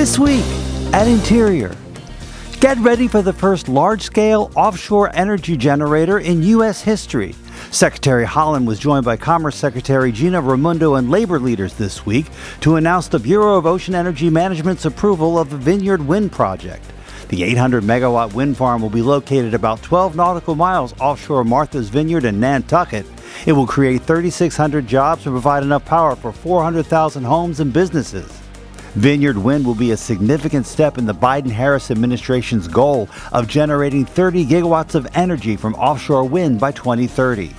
This week at Interior. Get ready for the first large-scale offshore energy generator in U.S. history. Secretary Haaland was joined by Commerce Secretary Gina Raimondo and labor leaders this week to announce the Bureau of Ocean Energy Management's approval of the Vineyard Wind project. The 800-megawatt wind farm will be located about 12 nautical miles offshore Martha's Vineyard in Nantucket. It will create 3,600 jobs and provide enough power for 400,000 homes and businesses. Vineyard Wind will be a significant step in the Biden-Harris administration's goal of generating 30 gigawatts of energy from offshore wind by 2030.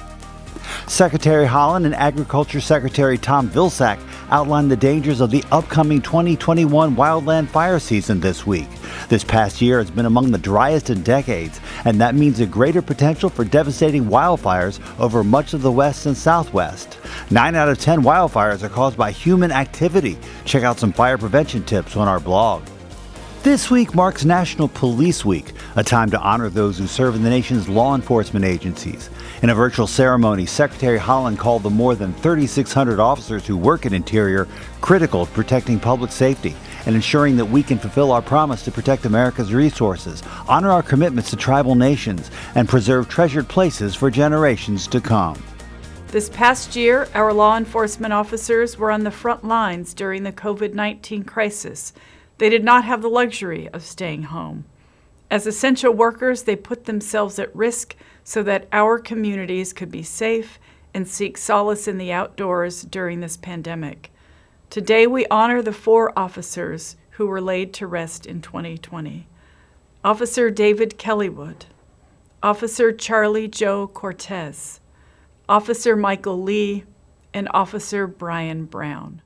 Secretary Haaland and Agriculture Secretary Tom Vilsack outlined the dangers of the upcoming 2021 wildland fire season this week. This past year has been among the driest in decades, and that means a greater potential for devastating wildfires over much of the West and Southwest. 9 out of 10 wildfires are caused by human activity. Check out some fire prevention tips on our blog. This week marks National Police Week, a time to honor those who serve in the nation's law enforcement agencies. In a virtual ceremony, Secretary Haaland called the more than 3,600 officers who work in Interior critical to protecting public safety and ensuring that we can fulfill our promise to protect America's resources, honor our commitments to tribal nations, and preserve treasured places for generations to come. This past year, our law enforcement officers were on the front lines during the COVID-19 crisis. They did not have the luxury of staying home. As essential workers, they put themselves at risk so that our communities could be safe and seek solace in the outdoors during this pandemic. Today, we honor the 4 officers who were laid to rest in 2020. Officer David Kellywood, Officer Charlie Joe Cortez, Officer Michael Lee, and Officer Brian Brown.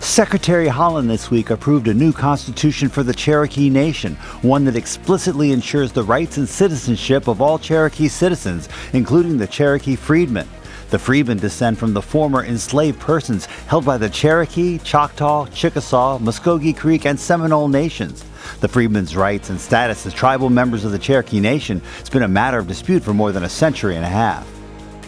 Secretary Haaland this week approved a new constitution for the Cherokee Nation, one that explicitly ensures the rights and citizenship of all Cherokee citizens, including the Cherokee freedmen. The freedmen descend from the former enslaved persons held by the Cherokee, Choctaw, Chickasaw, Muskogee Creek, and Seminole nations. The freedmen's rights and status as tribal members of the Cherokee Nation has been a matter of dispute for more than a century and a half.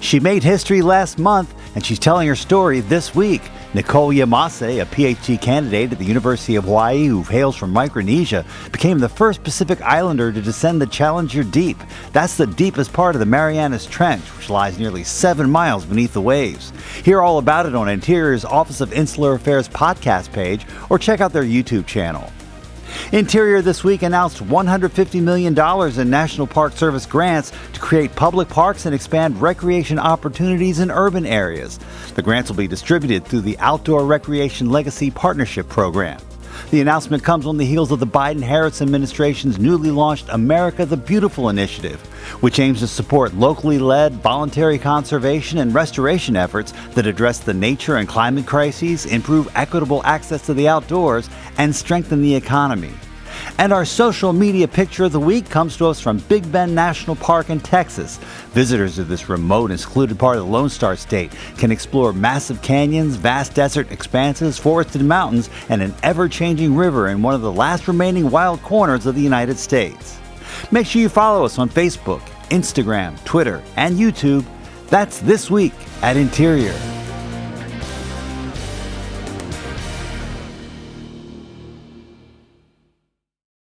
She made history last month, and she's telling her story this week. Nicole Yamase, a PhD candidate at the University of Hawaii who hails from Micronesia, became the first Pacific Islander to descend the Challenger Deep. That's the deepest part of the Marianas Trench, which lies nearly 7 miles beneath the waves. Hear all about it on Interior's Office of Insular Affairs podcast page, or check out their YouTube channel. Interior this week announced $150 million in National Park Service grants to create public parks and expand recreation opportunities in urban areas. The grants will be distributed through the Outdoor Recreation Legacy Partnership Program. The announcement comes on the heels of the Biden-Harris administration's newly launched America the Beautiful initiative, which aims to support locally led voluntary conservation and restoration efforts that address the nature and climate crises, improve equitable access to the outdoors, and strengthen the economy. And our social media picture of the week comes to us from Big Bend National Park in Texas. Visitors of this remote and secluded part of the Lone Star State can explore massive canyons, vast desert expanses, forested mountains, and an ever-changing river in one of the last remaining wild corners of the United States. Make sure you follow us on Facebook, Instagram, Twitter, and YouTube. That's This Week at Interior.